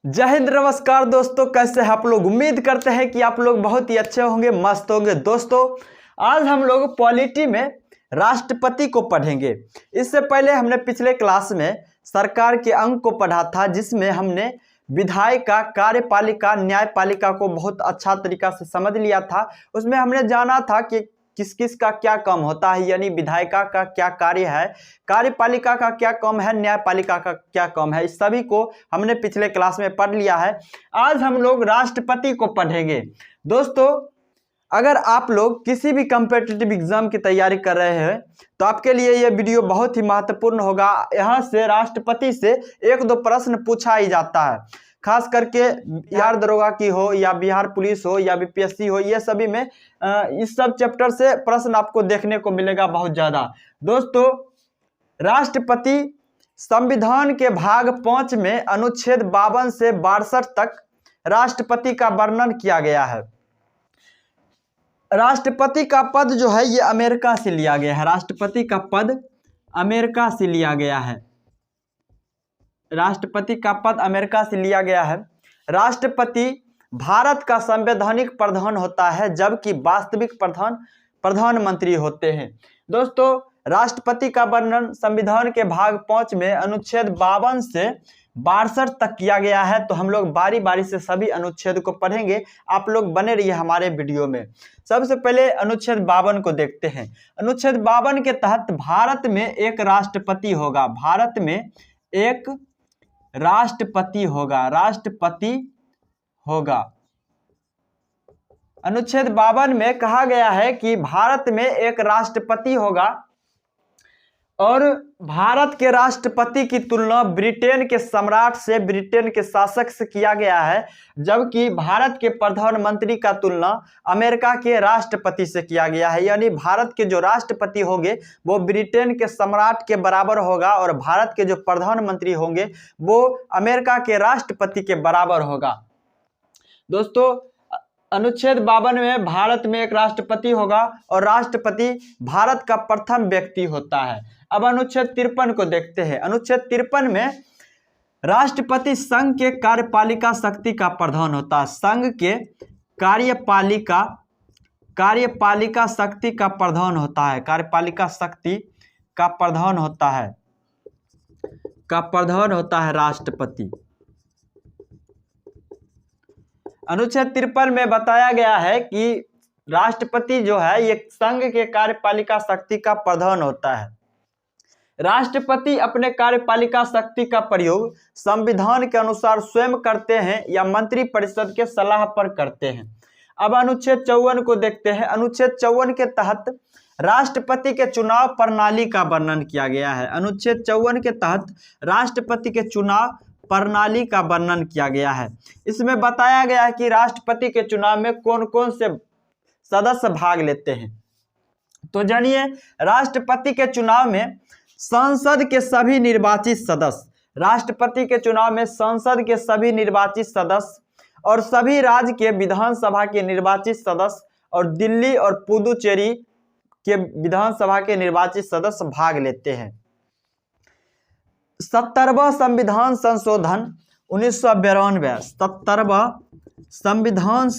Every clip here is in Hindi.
जय हिंद, नमस्कार दोस्तों। कैसे हैं आप लोग? उम्मीद करते हैं कि आप लोग बहुत ही अच्छे होंगे, मस्त होंगे। दोस्तों आज हम लोग पॉलिटी में राष्ट्रपति को पढ़ेंगे। इससे पहले हमने पिछले क्लास में सरकार के अंग को पढ़ा था, जिसमें हमने विधायिका, कार्यपालिका, न्यायपालिका को बहुत अच्छा तरीका से समझ लिया था। उसमें हमने जाना था कि किस किस का क्या काम होता है, यानी विधायिका का क्या कार्य है, कार्यपालिका का क्या काम है, न्यायपालिका का क्या काम है। इस सभी को हमने पिछले क्लास में पढ़ लिया है। आज हम लोग राष्ट्रपति को पढ़ेंगे। दोस्तों अगर आप लोग किसी भी कॉम्पिटिटिव एग्जाम की तैयारी कर रहे हैं तो आपके लिए यह वीडियो बहुत ही महत्वपूर्ण होगा। यहाँ से राष्ट्रपति से एक दो प्रश्न पूछा ही जाता है, खास करके बिहार दरोगा की हो या बिहार पुलिस हो या बीपीएससी हो, ये सभी में इस सब चैप्टर से प्रश्न आपको देखने को मिलेगा बहुत ज्यादा। दोस्तों राष्ट्रपति संविधान के भाग 5 में अनुच्छेद 52 से 62 तक राष्ट्रपति का वर्णन किया गया है। राष्ट्रपति का पद जो है ये अमेरिका से लिया गया है। राष्ट्रपति का पद अमेरिका से लिया गया है। राष्ट्रपति का पद अमेरिका से लिया गया है। राष्ट्रपति भारत का संवैधानिक प्रधान होता है, जबकि वास्तविक प्रधानमंत्री होते हैं। दोस्तों राष्ट्रपति का वर्णन संविधान के भाग 5 में अनुच्छेद 52 से 62 तक किया गया है। तो हम लोग बारी बारी से सभी अनुच्छेद को पढ़ेंगे। आप लोग बने रहिए हमारे वीडियो में। सबसे पहले अनुच्छेद 52 को देखते हैं। अनुच्छेद 52 के तहत भारत में एक राष्ट्रपति होगा। भारत में एक राष्ट्रपति होगा। राष्ट्रपति होगा। अनुच्छेद 52 में कहा गया है कि भारत में एक राष्ट्रपति होगा और भारत के राष्ट्रपति की तुलना ब्रिटेन के सम्राट से, ब्रिटेन के शासक से किया गया है, जबकि भारत के प्रधानमंत्री का तुलना अमेरिका के राष्ट्रपति से किया गया है। यानी भारत के जो राष्ट्रपति होंगे वो ब्रिटेन के सम्राट के बराबर होगा और भारत के जो प्रधानमंत्री होंगे वो अमेरिका के राष्ट्रपति के बराबर होगा। दोस्तों अनुच्छेद 52 में भारत में एक राष्ट्रपति होगा और राष्ट्रपति भारत का प्रथम व्यक्ति होता है। अब अनुच्छेद 53 को देखते हैं। अनुच्छेद 53 में राष्ट्रपति संघ के कार्यपालिका शक्ति का प्रधान होता है। संघ के कार्यपालिका शक्ति का प्रधान होता है। कार्यपालिका शक्ति का प्रधान होता है राष्ट्रपति। अनुच्छेद 53 में बताया गया है कि राष्ट्रपति जो है ये संघ के कार्यपालिका शक्ति का प्रधान होता है। राष्ट्रपति अपने कार्यपालिका शक्ति का प्रयोग संविधान के अनुसार स्वयं करते हैं या मंत्रिपरिषद के सलाह पर करते हैं। अब अनुच्छेद 54 को देखते हैं। अनुच्छेद 54 के तहत राष्ट्रपति के चुनाव प्रणाली का वर्णन किया गया है। अनुच्छेद 54 के तहत राष्ट्रपति के चुनाव प्रणाली का वर्णन किया गया है। इसमें बताया गया है कि राष्ट्रपति के चुनाव में कौन कौन से सदस्य भाग लेते हैं। तो जानिए, राष्ट्रपति के चुनाव में संसद के सभी निर्वाचित सदस्य, राष्ट्रपति के चुनाव में संसद के सभी निर्वाचित सदस्य और सभी राज्य के विधानसभा के निर्वाचित सदस्य और दिल्ली और पुदुचेरी के विधानसभा के निर्वाचित सदस्य भाग लेते हैं। 70वां संविधान संशोधन 1992, 70वां संविधान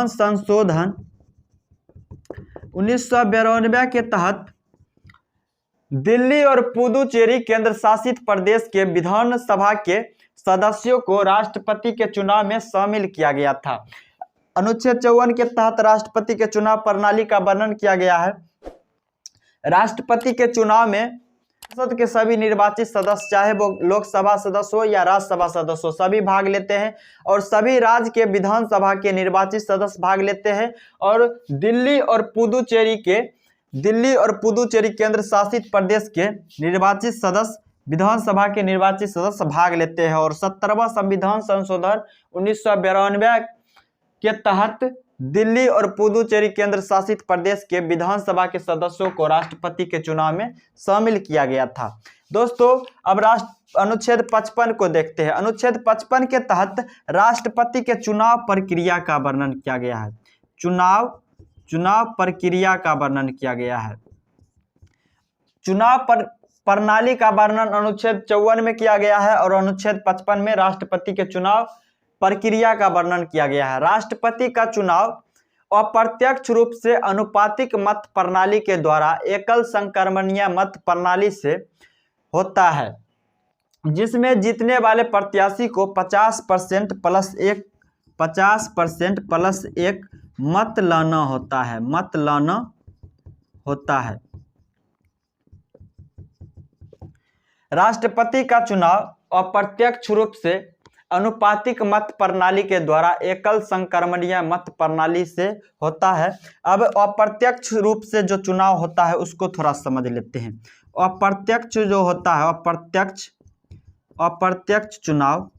संशोधन 1992 के तहत दिल्ली और पुदुचेरी केंद्र शासित प्रदेश के विधानसभा के सदस्यों को राष्ट्रपति के चुनाव में शामिल किया गया था। अनुच्छेद 54 के तहत राष्ट्रपति के चुनाव प्रणाली का वर्णन किया गया है। राष्ट्रपति के चुनाव में संसद के सभी निर्वाचित सदस्य, चाहे वो लोकसभा सदस्य हो या राज्यसभा सदस्य हो, सभी भाग लेते हैं और सभी राज्य के विधानसभा के निर्वाचित सदस्य भाग लेते हैं और दिल्ली और पुदुचेरी केंद्र शासित प्रदेश के निर्वाचित सदस्य, विधानसभा के निर्वाचित सदस्य भाग लेते हैं। और 70वां संविधान संशोधन 1992 के तहत दिल्ली और पुदुचेरी केंद्र शासित प्रदेश के विधानसभा के सदस्यों को राष्ट्रपति के चुनाव में शामिल किया गया था। दोस्तों अब अनुच्छेद 55 को देखते हैं। अनुच्छेद 55 के तहत राष्ट्रपति के चुनाव प्रक्रिया का वर्णन किया गया है। चुनाव प्रक्रिया का वर्णन किया गया है। चुनाव प्रणाली का वर्णन अनुच्छेद 54 में किया गया है और अनुच्छेद 55 में राष्ट्रपति के चुनाव प्रक्रिया का वर्णन किया गया है। राष्ट्रपति का चुनाव अप्रत्यक्ष रूप से अनुपातिक मत प्रणाली के द्वारा एकल संक्रमणीय मत प्रणाली से होता है, जिसमें जीतने वाले प्रत्याशी को 50% प्लस एक मत लाना होता है। राष्ट्रपति का चुनाव अप्रत्यक्ष रूप से अनुपातिक मत प्रणाली के द्वारा एकल संक्रमणीय मत प्रणाली से होता है। अब अप्रत्यक्ष रूप से जो चुनाव होता है उसको थोड़ा समझ लेते हैं। अप्रत्यक्ष जो होता है, अप्रत्यक्ष चुनाव,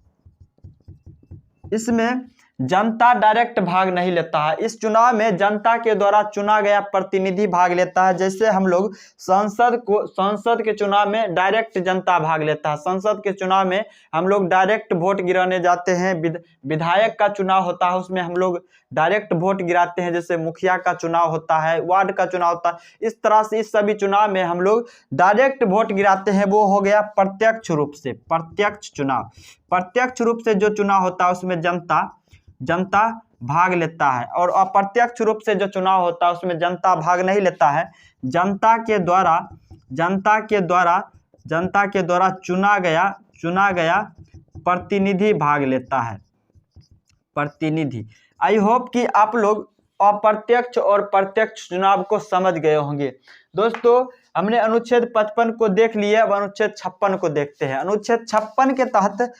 इसमें जनता डायरेक्ट भाग नहीं लेता है। इस चुनाव में जनता के द्वारा चुना गया प्रतिनिधि भाग लेता है। जैसे हम लोग संसद के चुनाव में डायरेक्ट जनता भाग लेता है। संसद के चुनाव में हम लोग डायरेक्ट वोट गिराने जाते हैं। विधायक का चुनाव होता है, उसमें हम लोग डायरेक्ट वोट गिराते हैं। जैसे मुखिया का चुनाव होता है, वार्ड का चुनाव होता है। इस तरह से इस सभी चुनाव में हम लोग डायरेक्ट वोट गिराते हैं। वो हो गया प्रत्यक्ष रूप से प्रत्यक्ष चुनाव। प्रत्यक्ष रूप से जो चुनाव होता है उसमें जनता भाग लेता है, और अप्रत्यक्ष रूप से जो चुनाव होता है उसमें जनता भाग नहीं लेता है। जनता के द्वारा चुना गया प्रतिनिधि भाग लेता है। प्रतिनिधि। आई होप कि आप लोग अप्रत्यक्ष और प्रत्यक्ष चुनाव को समझ गए होंगे। दोस्तों, हमने अनुच्छेद 55 को देख लिया, अब अनुच्छेद 56 को देखते हैं। अनुच्छेद 56 के तहत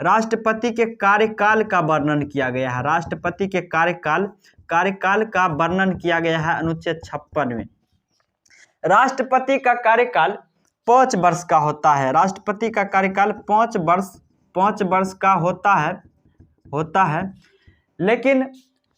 राष्ट्रपति के कार्यकाल का वर्णन किया गया है। राष्ट्रपति के कार्यकाल का वर्णन किया गया है अनुच्छेद 56 में। राष्ट्रपति का कार्यकाल 5 वर्ष का होता है। राष्ट्रपति का कार्यकाल 5 वर्ष का होता है। लेकिन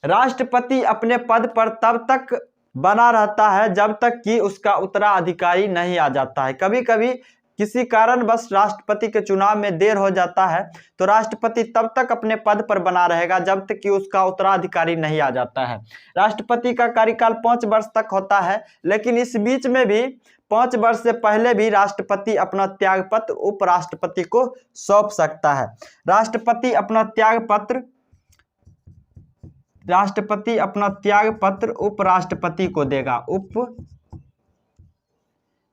राष्ट्रपति अपने पद पर तब तक बना रहता है जब तक कि उसका उत्तराधिकारी नहीं आ जाता है। कभी कभी किसी कारण बस राष्ट्रपति के चुनाव में देर हो जाता है तो राष्ट्रपति तब तक अपने पद पर बना रहेगा जब तक कि उसका उत्तराधिकारी नहीं आ जाता है। राष्ट्रपति का कार्यकाल 5 वर्ष तक होता है, लेकिन इस बीच में भी 5 वर्ष से पहले भी राष्ट्रपति अपना त्यागपत्र उपराष्ट्रपति को सौंप सकता है। राष्ट्रपति अपना त्यागपत्र उपराष्ट्रपति को देगा।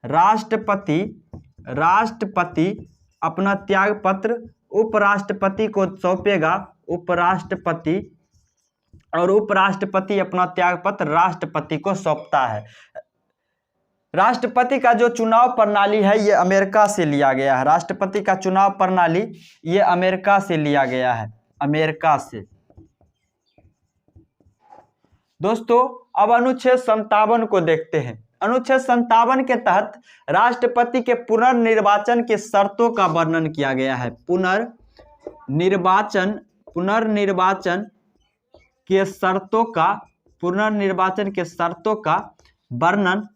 राष्ट्रपति अपना त्यागपत्र उपराष्ट्रपति को सौंपेगा। उपराष्ट्रपति अपना त्यागपत्र राष्ट्रपति को सौंपता है। राष्ट्रपति का जो चुनाव प्रणाली है ये अमेरिका से लिया गया है। राष्ट्रपति का चुनाव प्रणाली ये अमेरिका से लिया गया है, अमेरिका से। दोस्तों, अब अनुच्छेद 57 को देखते हैं। अनुच्छेद 57 के तहत राष्ट्रपति के पुनर्निर्वाचन के शर्तों का वर्णन किया गया है। पुनर्निर्वाचन के शर्तों का वर्णन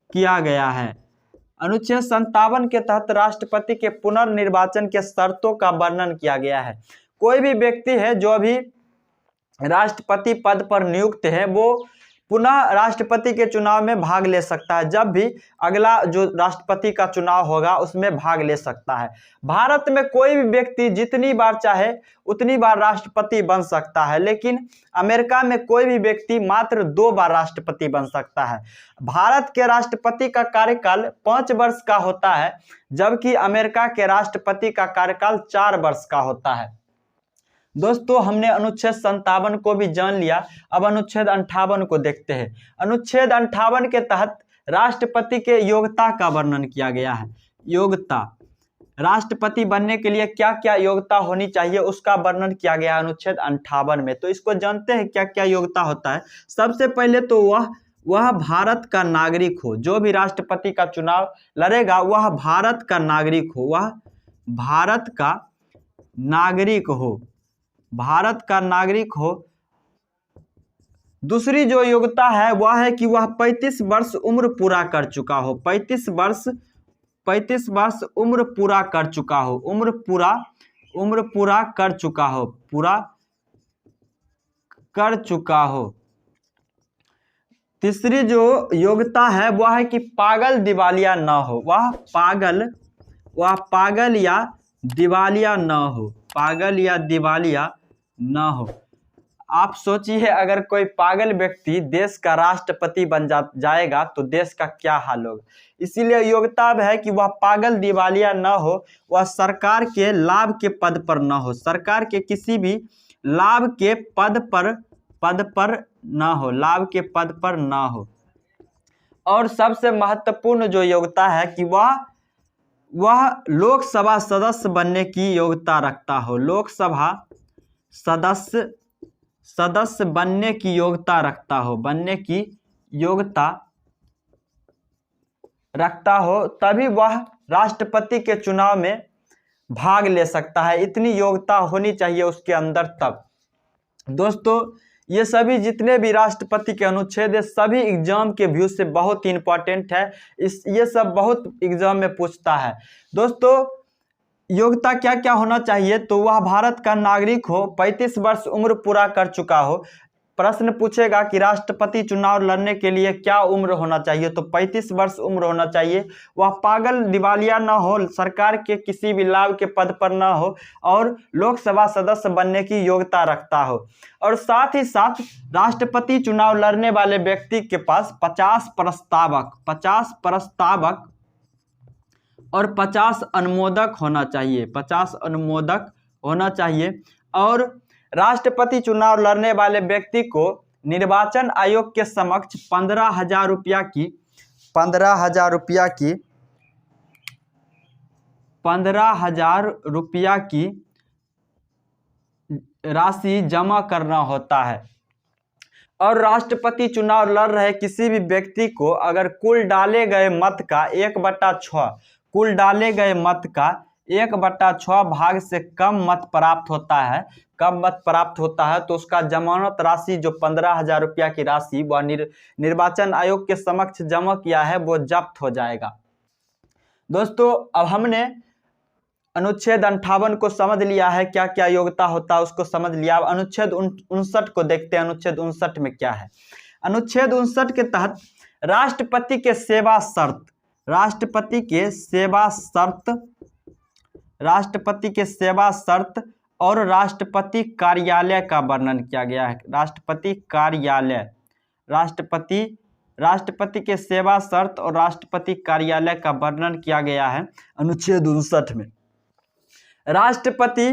किया गया है। अनुच्छेद 57 के तहत राष्ट्रपति के पुनर्निर्वाचन के शर्तों का वर्णन किया गया है। कोई भी व्यक्ति है जो अभी राष्ट्रपति पद पर नियुक्त है वो पुनः राष्ट्रपति के चुनाव में भाग ले सकता है। जब भी अगला जो राष्ट्रपति का चुनाव होगा उसमें भाग ले सकता है। भारत में कोई भी व्यक्ति जितनी बार चाहे उतनी बार राष्ट्रपति बन सकता है, लेकिन अमेरिका में कोई भी व्यक्ति मात्र 2 बार राष्ट्रपति बन सकता है। भारत के राष्ट्रपति का कार्यकाल 5 वर्ष का होता है, जबकि अमेरिका के राष्ट्रपति का कार्यकाल 4 वर्ष का होता है। दोस्तों, हमने अनुच्छेद 57 को भी जान लिया। अब अनुच्छेद 58 को देखते हैं। अनुच्छेद 58 के तहत राष्ट्रपति के योग्यता का वर्णन किया गया है। योग्यता, राष्ट्रपति बनने के लिए क्या क्या योग्यता होनी चाहिए उसका वर्णन किया गया है अनुच्छेद 58 में। तो इसको जानते हैं क्या क्या योग्यता होता है। सबसे पहले तो वह भारत का नागरिक हो। जो भी राष्ट्रपति का चुनाव लड़ेगा वह भारत का नागरिक हो, वह भारत का नागरिक हो। दूसरी जो योग्यता है वह है कि वह 35 वर्ष उम्र पूरा कर चुका हो। 35 वर्ष उम्र पूरा कर चुका हो। उम्र पूरा कर चुका हो। तीसरी जो योग्यता है वह है कि पागल दिवालिया ना हो, वह पागल या दिवालिया ना हो, पागल या दिवालिया ना हो। आप सोचिए अगर कोई पागल व्यक्ति देश का राष्ट्रपति बन जाएगा तो देश का क्या हाल होगा। इसीलिए योग्यता है कि वह पागल दिवालिया ना हो, वह सरकार के लाभ के पद पर ना हो, सरकार के किसी भी लाभ के पद पर ना हो, लाभ के पद पर ना हो। और सबसे महत्वपूर्ण जो योग्यता है कि वह लोकसभा सदस्य बनने की योग्यता रखता हो, लोकसभा सदस्य बनने की योग्यता रखता हो, बनने की योग्यता रखता हो, तभी वह राष्ट्रपति के चुनाव में भाग ले सकता है। इतनी योग्यता होनी चाहिए उसके अंदर तब। दोस्तों ये सभी जितने भी राष्ट्रपति के अनुच्छेद है सभी एग्जाम के व्यू से बहुत ही इंपॉर्टेंट है, ये सब बहुत एग्जाम में पूछता है। दोस्तों योग्यता क्या क्या होना चाहिए, तो वह भारत का नागरिक हो, 35 वर्ष उम्र पूरा कर चुका हो। प्रश्न पूछेगा कि राष्ट्रपति चुनाव लड़ने के लिए क्या उम्र होना चाहिए, तो 35 वर्ष उम्र होना चाहिए। वह पागल दिवालिया ना हो, सरकार के किसी भी लाभ के पद पर ना हो और लोकसभा सदस्य बनने की योग्यता रखता हो। और साथ ही साथ राष्ट्रपति चुनाव लड़ने वाले व्यक्ति के पास 50 प्रस्तावक और 50 अनुमोदक होना चाहिए, 50 अनुमोदक होना चाहिए। और राष्ट्रपति चुनाव लड़ने वाले व्यक्ति को निर्वाचन आयोग के समक्ष 15,000 रुपया की राशि जमा करना होता है। और राष्ट्रपति चुनाव लड़ रहे किसी भी व्यक्ति को अगर कुल डाले गए मत का 1/6 भाग से कम मत प्राप्त होता है, तो उसका जमानत राशि जो 15,000 रुपया की राशि वह निर्वाचन आयोग के समक्ष जमा किया है वो जब्त हो जाएगा। दोस्तों अब हमने अनुच्छेद 58 को समझ लिया है, क्या क्या योग्यता होता है उसको समझ लिया। अब अनुच्छेद 59 को देखते हैं। अनुच्छेद 59 में क्या है। अनुच्छेद 59 के तहत राष्ट्रपति के सेवा शर्त और राष्ट्रपति कार्यालय का वर्णन किया गया है। राष्ट्रपति के सेवा शर्त और राष्ट्रपति कार्यालय का वर्णन किया गया है अनुच्छेद 59 में। राष्ट्रपति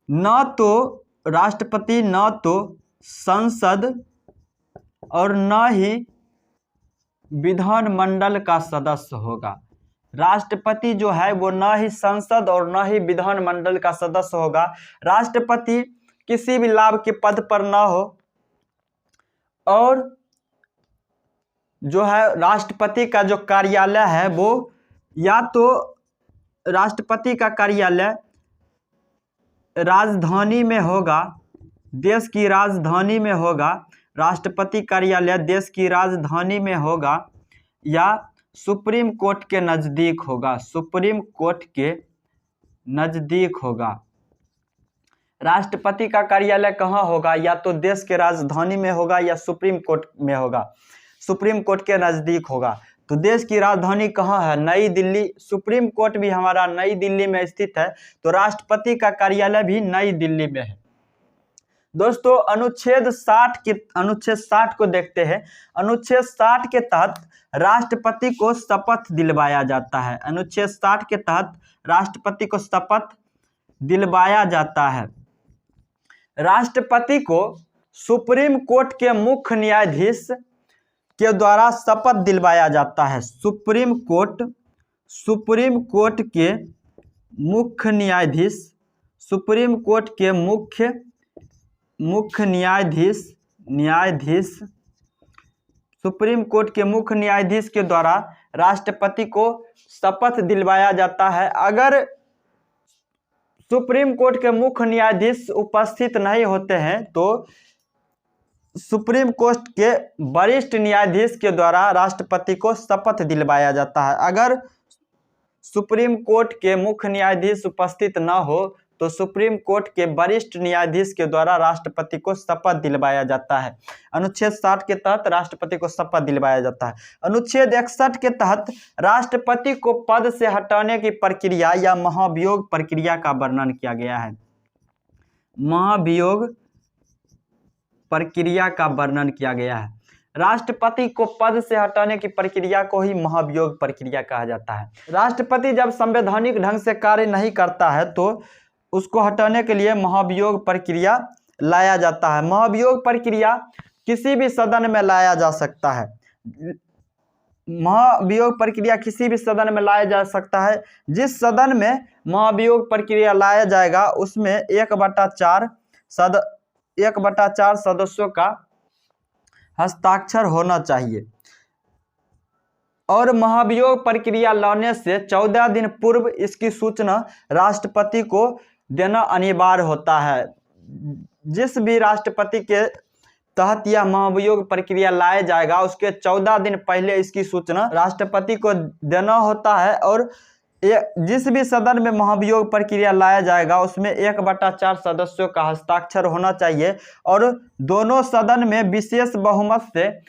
न तो संसद और न ही विधानमंडल का सदस्य होगा। राष्ट्रपति जो है वो न ही संसद और न ही विधानमंडल का सदस्य होगा। राष्ट्रपति किसी भी लाभ के पद पर न हो और जो है राष्ट्रपति का जो कार्यालय है वो या तो राष्ट्रपति का कार्यालय राजधानी में होगा, देश की राजधानी में होगा, राष्ट्रपति कार्यालय देश की राजधानी में होगा या सुप्रीम कोर्ट के नज़दीक होगा। राष्ट्रपति का कार्यालय कहाँ होगा, या तो देश के राजधानी में होगा या सुप्रीम कोर्ट में होगा, सुप्रीम कोर्ट के नज़दीक होगा। तो देश की राजधानी कहाँ है, नई दिल्ली। सुप्रीम कोर्ट भी हमारा नई दिल्ली में स्थित है, तो राष्ट्रपति का कार्यालय भी नई दिल्ली में है। दोस्तों अनुच्छेद 60 को देखते हैं। अनुच्छेद 60 के तहत राष्ट्रपति को शपथ दिलवाया जाता है। अनुच्छेद 60 के तहत राष्ट्रपति को शपथ दिलवाया जाता है। राष्ट्रपति को सुप्रीम कोर्ट के मुख्य न्यायाधीश के द्वारा शपथ दिलवाया जाता है। सुप्रीम कोर्ट के मुख्य न्यायाधीश सुप्रीम कोर्ट के मुख्य न्यायाधीश के द्वारा राष्ट्रपति को शपथ दिलवाया जाता है। अगर सुप्रीम कोर्ट के मुख्य न्यायाधीश उपस्थित नहीं होते हैं तो सुप्रीम कोर्ट के वरिष्ठ न्यायाधीश के द्वारा राष्ट्रपति को शपथ दिलवाया जाता है। अगर सुप्रीम कोर्ट के मुख्य न्यायाधीश उपस्थित न हो तो सुप्रीम कोर्ट के वरिष्ठ न्यायाधीश के द्वारा राष्ट्रपति को शपथ दिलवाया जाता है। अनुच्छेद 60 के तहत राष्ट्रपति को शपथ दिलवाया जाता है। अनुच्छेद 61 के तहत राष्ट्रपति को पद से हटाने की प्रक्रिया या महाभियोग प्रक्रिया का वर्णन किया गया है। महाभियोग प्रक्रिया का वर्णन किया गया है। राष्ट्रपति को पद से हटाने की प्रक्रिया को ही महाभियोग प्रक्रिया कहा जाता है। राष्ट्रपति जब संवैधानिक ढंग से कार्य नहीं करता है तो उसको हटाने के लिए महाभियोग प्रक्रिया लाया जाता है। महाभियोग प्रक्रिया किसी भी सदन में लाया जा सकता है। महाभियोग प्रक्रिया किसी भी सदन में लाया जा सकता है। जिस सदन में महाभियोग प्रक्रिया लाया जाएगा उसमें 1/4 सदस्यों का हस्ताक्षर होना चाहिए और महाभियोग प्रक्रिया लाने से 14 दिन पूर्व इसकी सूचना राष्ट्रपति को देना अनिवार्य होता है। जिस भी राष्ट्रपति के तहत यह महाभियोग प्रक्रिया लाया जाएगा उसके 14 दिन पहले इसकी सूचना राष्ट्रपति को देना होता है और जिस भी सदन में महाभियोग प्रक्रिया लाया जाएगा उसमें 1/4 सदस्यों का हस्ताक्षर होना चाहिए और दोनों सदन में विशेष बहुमत से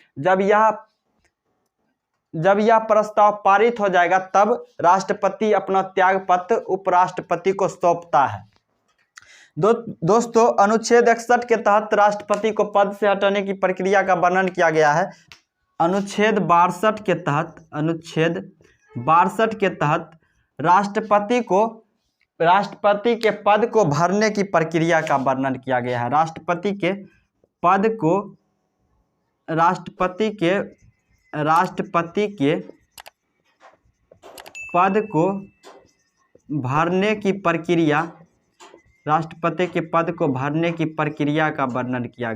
जब यह प्रस्ताव पारित हो जाएगा तब राष्ट्रपति अपना त्यागपत्र उपराष्ट्रपति को सौंपता है। दोस्तों, अनुच्छेद 61 के तहत राष्ट्रपति को पद से हटाने की प्रक्रिया का वर्णन किया गया है। अनुच्छेद 62 के तहत राष्ट्रपति के पद को भरने की प्रक्रिया का वर्णन किया गया है। राष्ट्रपति के पद को भरने की प्रक्रिया का वर्णन किया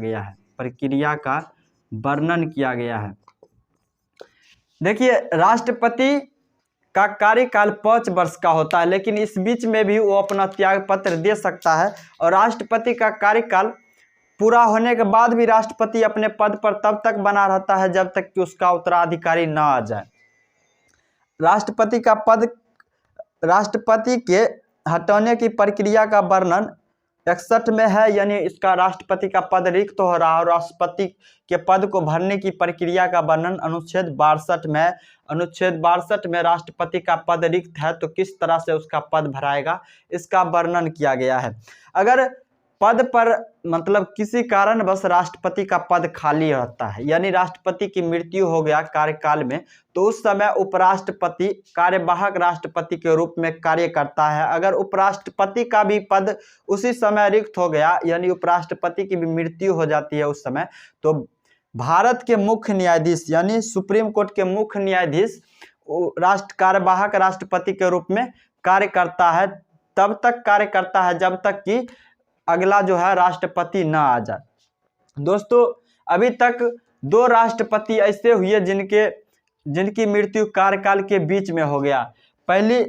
गया है। देखिए, राष्ट्रपति का कार्यकाल 5 वर्ष का होता है, लेकिन इस बीच में भी वो अपना त्यागपत्र दे सकता है और राष्ट्रपति का कार्यकाल पूरा होने के बाद भी राष्ट्रपति अपने पद पर तब तक बना रहता है जब तक कि उसका उत्तराधिकारी ना आ जाए। राष्ट्रपति के हटाने की प्रक्रिया का वर्णन 61 में है, यानी इसका राष्ट्रपति का पद रिक्त हो रहा है और राष्ट्रपति के पद को भरने की प्रक्रिया का वर्णन अनुच्छेद 62 में है। अनुच्छेद 62 में राष्ट्रपति का पद रिक्त है तो किस तरह से उसका पद भराएगा इसका वर्णन किया गया है। अगर पद पर मतलब किसी कारणवश राष्ट्रपति का पद खाली रहता है, यानी राष्ट्रपति की मृत्यु हो गया कार्यकाल में, तो उस समय उपराष्ट्रपति कार्यवाहक राष्ट्रपति के रूप में कार्य करता है। अगर उपराष्ट्रपति का भी पद उसी समय रिक्त हो गया, यानी उपराष्ट्रपति की भी मृत्यु हो जाती है उस समय, तो भारत के मुख्य न्यायाधीश यानी सुप्रीम कोर्ट के मुख्य न्यायाधीश कार्यवाहक राष्ट्रपति के रूप में कार्य करता है। तब तक कार्य करता है जब तक कि अगला जो है राष्ट्रपति ना आ जाए। दोस्तों, अभी तक 2 राष्ट्रपति ऐसे हुए जिनकी मृत्यु कार्यकाल के बीच में हो गया। पहली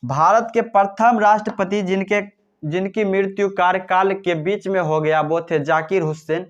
भारत के प्रथम राष्ट्रपति जिनकी मृत्यु कार्यकाल के बीच में हो गया वो थे जाकिर हुसैन,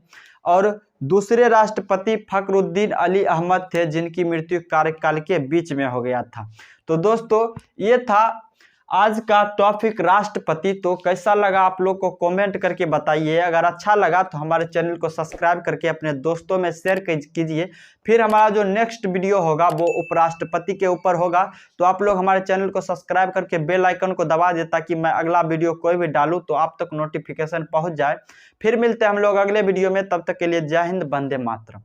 और दूसरे राष्ट्रपति फखरुद्दीन अली अहमद थे जिनकी मृत्यु कार्यकाल के बीच में हो गया था। तो दोस्तों, ये था आज का टॉपिक राष्ट्रपति। तो कैसा लगा आप लोग को कमेंट करके बताइए। अगर अच्छा लगा तो हमारे चैनल को सब्सक्राइब करके अपने दोस्तों में शेयर कीजिए। फिर हमारा जो नेक्स्ट वीडियो होगा वो उपराष्ट्रपति के ऊपर होगा, तो आप लोग हमारे चैनल को सब्सक्राइब करके बेल आइकन को दबा दें ताकि मैं अगला वीडियो कोई भी डालूँ तो आप तक नोटिफिकेशन पहुँच जाए। फिर मिलते हैं हम लोग अगले वीडियो में, तब तक के लिए जय हिंद, वंदे मातरम।